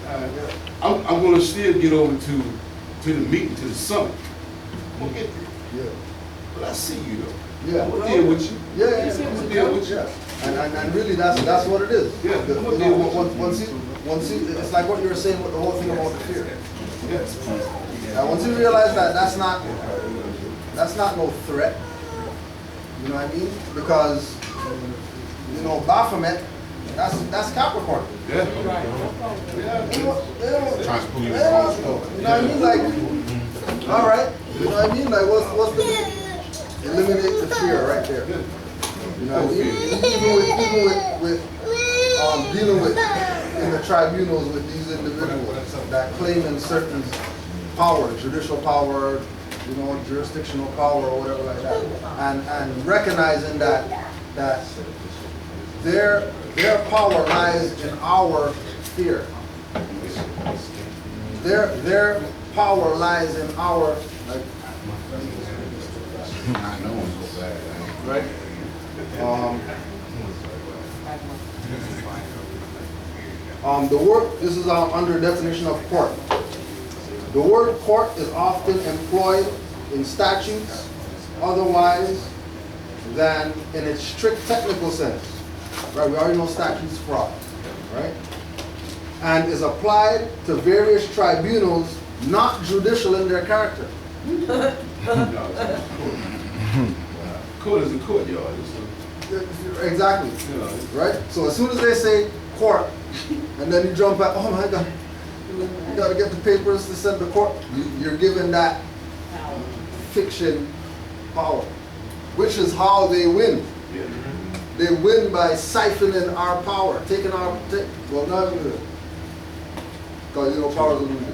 I'm going to still get over to the meeting, to the summit. I'm going to get there. Yeah. But I see you though. Yeah. I'm going to deal with you. Yeah. I'm going to deal with you. And really, that's what it is. Yeah. Once you, it's like what you were saying with the whole thing about the fear. Yes. Once you realize that that's not no threat, you know what I mean? Because Baphomet, that's Capricorn. Yeah. You know what I mean? Like, all right. You know what I mean? Like, what's the eliminate the fear right there? You know what I mean? Even with dealing with in the tribunals with these individuals that claim in certain power, judicial power, jurisdictional power or whatever like that, and recognizing that their power lies in our fear. Their power lies in our right. The word, this is under definition of court. The word court is often employed in statutes otherwise than in its strict technical sense. Right? We already know statutes fraud, right? And is applied to various tribunals not judicial in their character. Court is a courtyard. Exactly. Right? So as soon as they say court, and then you jump back, oh my God, you got to get the papers to send to court. You're given that fiction power, which is how they win. They win by siphoning our power, taking our, well, not even, because power is illusion.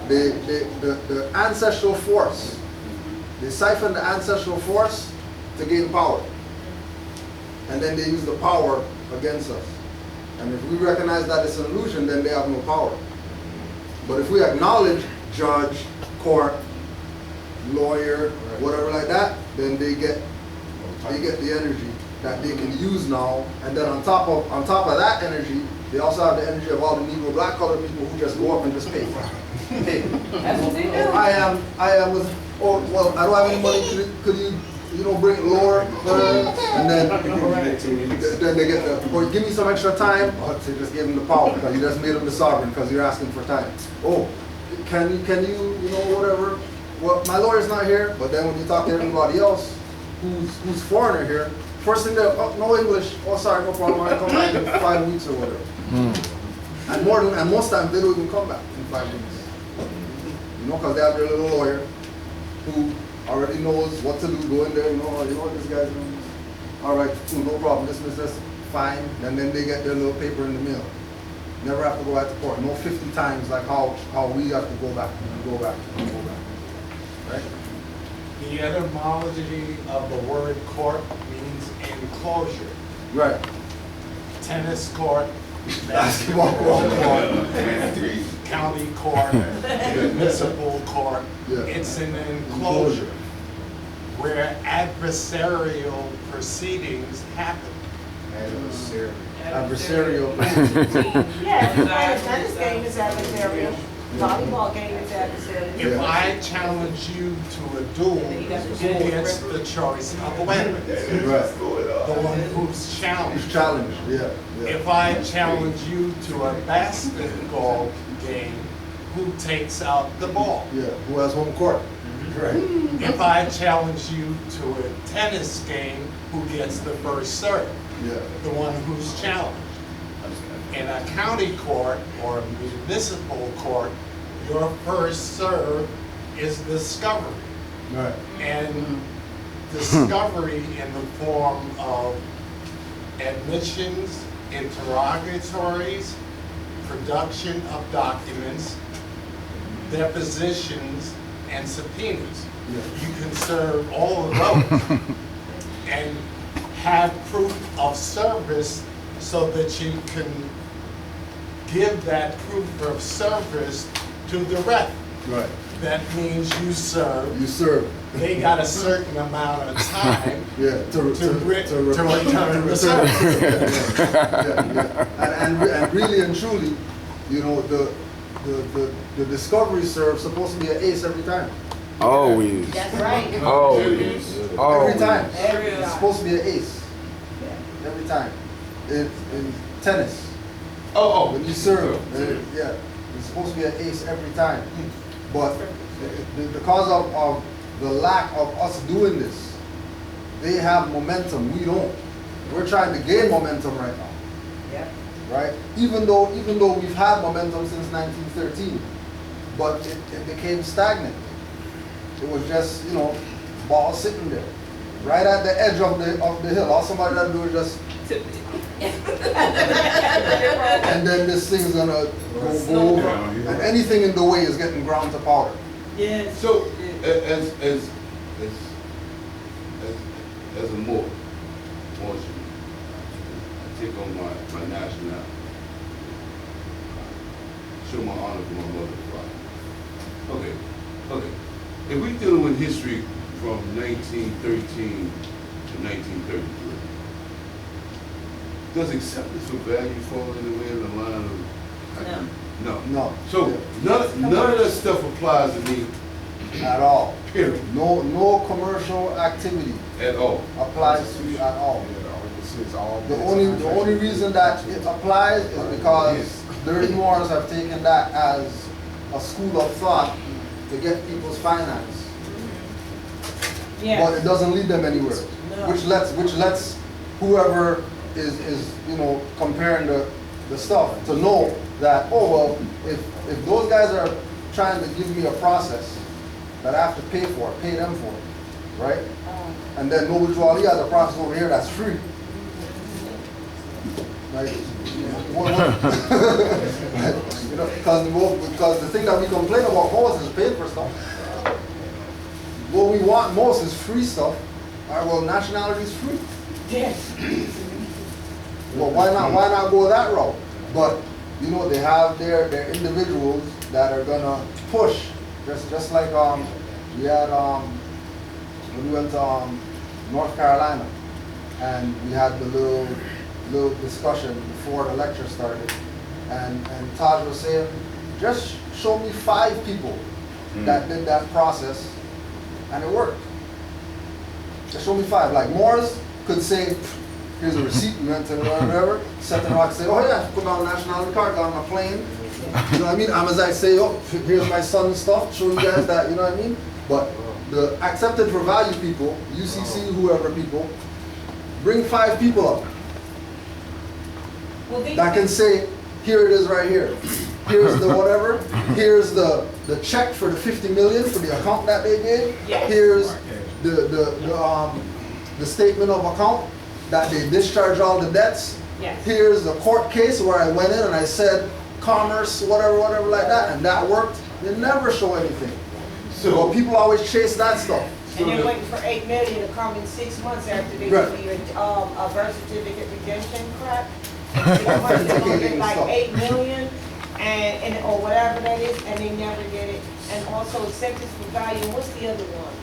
The ancestral force, they siphon the ancestral force to gain power. And then they use the power against us. And if we recognize that it's an illusion, then they have no power. But if we acknowledge judge, court, lawyer, whatever like that, then they get the energy that they can use now. And then on top of that energy, they also have the energy of all the Negro black colored people who just go up and just pay. Hey, That's what they do. I am with, oh well, I don't have any money. Could you bring it lower? And then they get the, or give me some extra time. Oh, so just give them the power because you just made them the sovereign because you're asking for time. Oh, can you whatever? Well, my lawyer's not here. But then when you talk to everybody else who's foreigner here, first thing they're, oh, no English. Oh, sorry, no problem. I come back in 5 weeks or whatever. And most times they don't even come back in 5 weeks. Because they have their little lawyer who already knows what to do, go in there, you know what this guy's doing. All right, cool, no problem, dismiss this, fine. And then they get their little paper in the mail. Never have to go back to court. No 50 times like how we have to go back and go back and go back. Right? The etymology of the word court means enclosure. Right. Tennis court, Basketball court. county court, municipal court. Yeah. It's an enclosure where adversarial proceedings happen. Adversarial. Yeah, tennis game is adversarial. Volleyball game is adversarial. If I challenge you to a duel, who gets the choice of the winner? Right. The one who's challenged. Who's challenged, yeah. If I challenge you to a basketball game, who takes out the ball? Yeah, who has home court. Right. If I challenge you to a tennis game, who gets the first serve? Yeah. The one who's challenged. In a county court or a municipal court, your first serve is discovery. Right. And discovery in the form of admissions, interrogatories, production of documents, depositions, and subpoenas. Yeah. You can serve all of those and have proof of service so that you can give that proof of service to the rep. Right. That means you serve. You serve. They got a certain amount of time Yeah, to return the service. And really and truly, you know, the discovery serve supposed to be an ace every time. Always. That's right. Always. Every Always. time. Every It's time. supposed to be an ace. Every time. In tennis, Oh, when you serve, yeah, it's supposed to be an ace every time. But because of the lack of us doing this, they have momentum. We don't. We're trying to gain momentum right now, Yep. right? Even though we've had momentum since 1913, but it became stagnant. It was just, you know, ball sitting there, right at the edge of the hill. All somebody got to do is just, and then this thing's gonna go over, and anything in the way is getting ground to powder. Yes. so as a more I take on my nationality, show my honor for my mother and father. Okay. If we dealing with history from 1913 to 1933, does acceptance for value fall anywhere in the line of? No. No. So none of that stuff applies to me At all. period, No commercial activity at all. applies to you at all. It's all. The only reason that it applies is because dirty Moors have taken that as a school of thought to get people's finance. Yeah. But it doesn't lead them anywhere. No. Which lets whoever is you know, comparing the stuff to know that, oh well, if those guys are trying to give me a process that I have to pay for, pay them for it, right? And then no withdrawal, he has a process over here that's free. Like, you know, because the thing that we complain about most is paying for stuff. What we want most is free stuff. All right, well, nationality is free. Yes. Well, why not go that route? But you know, they have their individuals that are gonna push. Just like we had when we went to North Carolina, and we had the little discussion before the lecture started, and Taj was saying, just show me 5 people that did that process, and it worked. Just show me 5. Like Morris could say, here's a receipt, we went to whatever, set the rock, say, oh yeah, put on a nationality card, got on a plane. You know what I mean? Amazight say, oh, here's my son's stuff, show you guys that, you know what I mean? But the accepted for value people, UCC, whoever people, bring 5 people up Well, that can say, here it is right here. Here's the whatever, here's the check for the 50 million for the account that they gave. Yes. Here's the statement of account that they discharge all the debts. Yes. Here's the court case where I went in and I said commerce, whatever like that, and that worked. They never show anything. So but people always chase that stuff. And they're waiting for 8 million to come in 6 months after they Right. do your a birth certificate redemption crap. They're gonna get like 8 million and or whatever that is, and they never get it. And also acceptance for value. What's the other one?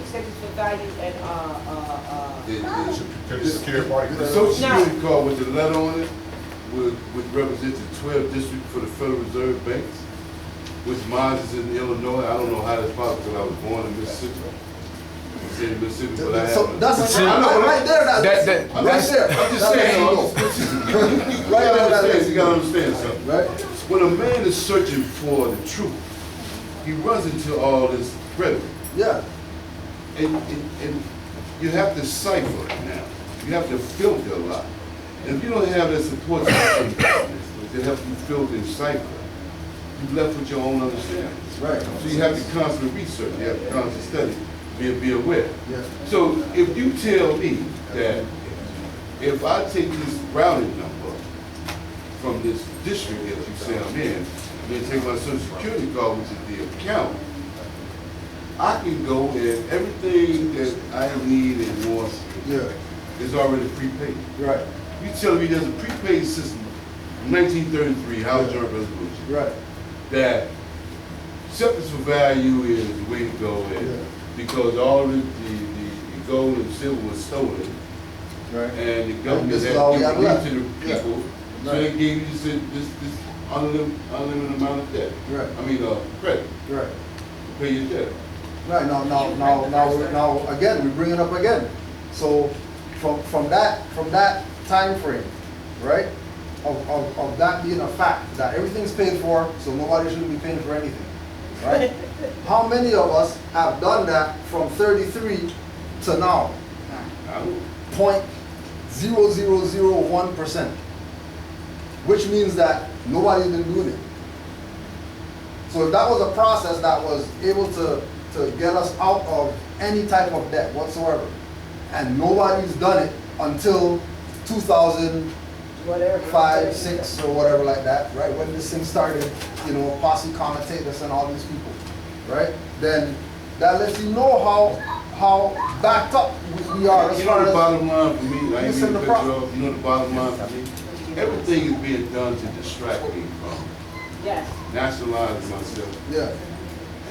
Acceptance for value and The security party. The Social Security card with the letter on it would represent the 12th district for the Federal Reserve Banks, which mine is in Illinois. I don't know how that's possible because I was born in Mississippi. I said Mississippi, but I So have. that's I know, right there. I'm Right just there. saying. Right there. You gotta understand something. Right. When a man is searching for the truth, he runs into all this rhetoric. Yeah. And you have to cipher it now. You have to filter a lot. And if you don't have that support system to help you filter and cipher, you're left with your own understanding. Right. So you have to constantly research, you have to constantly study, be aware. Yeah. So if you tell me that if I take this routing number from this district that you say I'm in, and then take my social security card, which is the account, I can go and everything that I need and want Yeah. is already prepaid. Right. You telling me there's a prepaid system, 1933 House Joint Resolution, Right. that acceptance for value is the way to go in, Yeah. because all the gold and silver was stolen, Right. and the government this had is all we to have give left. to the Yeah. people, so Right. they gave you this unlimited amount of debt. Right. I mean, credit, Right. pay your debt. Right, now, again, we bring it up again. So, from that time frame, right, of that being a fact, that everything's paid for, so nobody shouldn't be paying for anything, right? How many of us have done that from 33 to now? I don't, 0.0001%, which means that nobody's been doing it. So if that was a process that was able to get us out of any type of debt whatsoever, and nobody's done it until 2005, 6, or whatever like that, right? When this thing started, you know, posse comitatus and all these people, right? Then that lets you know how backed up we are as you far know the as bottom line for me, I ain't It's mean in to the cut pro- you off, you know the bottom line for me? Everything is being done to distract me from Yes, nationalizing myself yeah,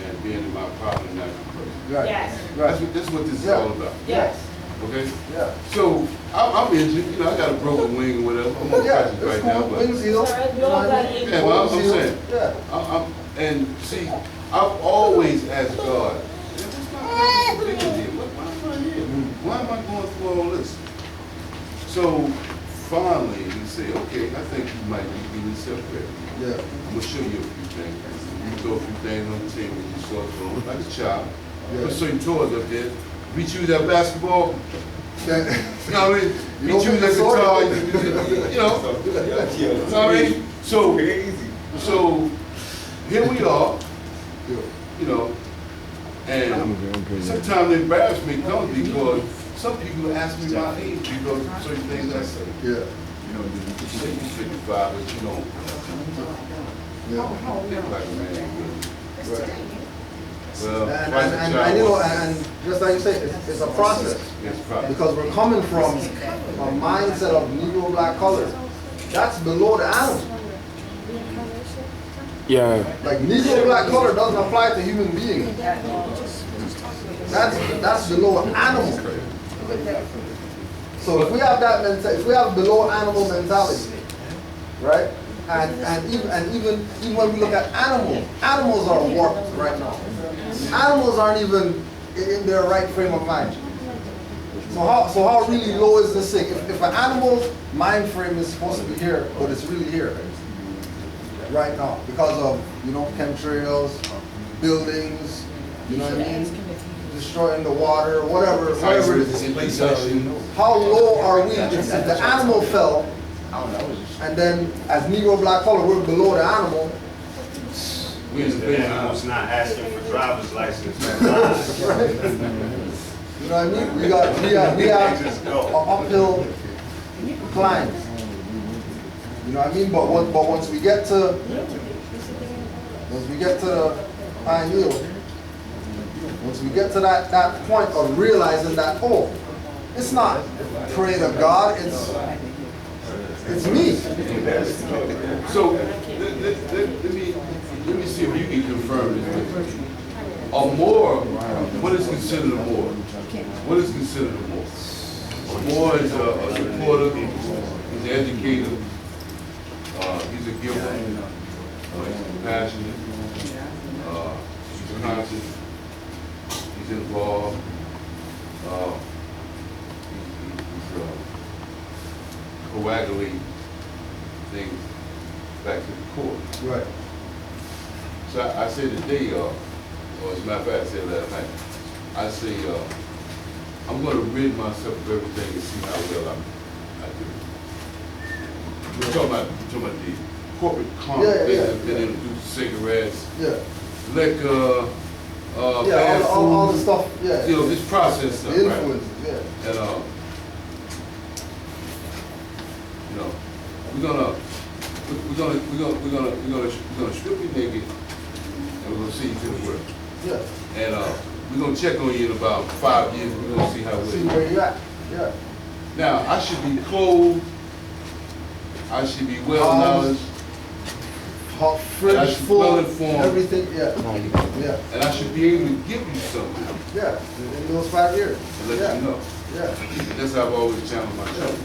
and being in my proper natural person. right, yes, right, That's what this is Yeah. all about, yes. okay? yeah. So, I'm injured, you know, I got a broken wing or whatever, I'm on Yeah, crutches it's right now, cool. but. Wings heal. Sir, we all got it. Yeah, well, I'm saying, Yeah. and see, I've always asked God, what's my responsibility? Why am I here? Why am I going through all this? So finally, he said, okay, I think you might be getting yourself ready. Yeah. I'm gonna show you a few things. You throw a few things on the table with your cell phone, like a child. Yeah. Put certain toys up there. Beat you that basketball. Yeah. You know what I mean? You Beat don't you put that the sword guitar. up. You know. You know what I mean? So here we are. You know, and sometimes the embarrassment comes because some people ask me my age because of certain things I say. Yeah. You know, you say you're 55, but you don't Yeah. think like a man. Right. Well, And twice a you child know, was- and just like you say, it's a process. It's probably. Because we're coming from a mindset of Negro black color. That's below the animal. Yeah. Like Negro black color doesn't apply to human beings. That's below animal. So if we have that mentality, if we have below animal mentality, right? And even when we look at animals are warped right now. Animals aren't even in their right frame of mind. So how really low is this thing? If an animal's mind frame is supposed to be here, but it's really here right now because of, you know, chemtrails, buildings, you know what I mean? Destroying the water, whatever it is. How low are we? If the animal fell, and then as Negro black color, we're below the animal. We in the The business. animal's not asking for driver's license. Right? You know what I mean? We have Just an go. uphill climb. You know what I mean? But once we get to the pioneer, once we get to that point of realizing that, oh, it's not pray to God, it's me. So let me see if you can confirm this with me. A Moor, what is considered a Moor? What is considered a Moor? A Moor is a supporter, he's an educator, he's a giver, he's compassionate, he's conscious, he's involved, he's coagulating things back to the core. Right. So I say today, or as a matter of fact, I said last night, I say, I'm going to rid myself of everything and see how well I do. We're talking about the corporate Yeah, things yeah, that been introduced, cigarettes, Yeah. liquor, Yeah. fast All the food, stuff. Yeah. you know, this process stuff, The right? influences. Yeah. And you know, we're gonna strip you naked, and we're gonna see you to the world. Yeah. And we're gonna check on you in about 5 years. We're gonna see how See well. where you at. Yeah. Now, I should be clothed. I should be well knowledge, Hot, I fridge should be full, well-informed. everything. Yeah. Yeah. and I should be able to give you something Yeah. In those 5 years. to let Yeah. you know. Yeah. That's how I've always challenged myself.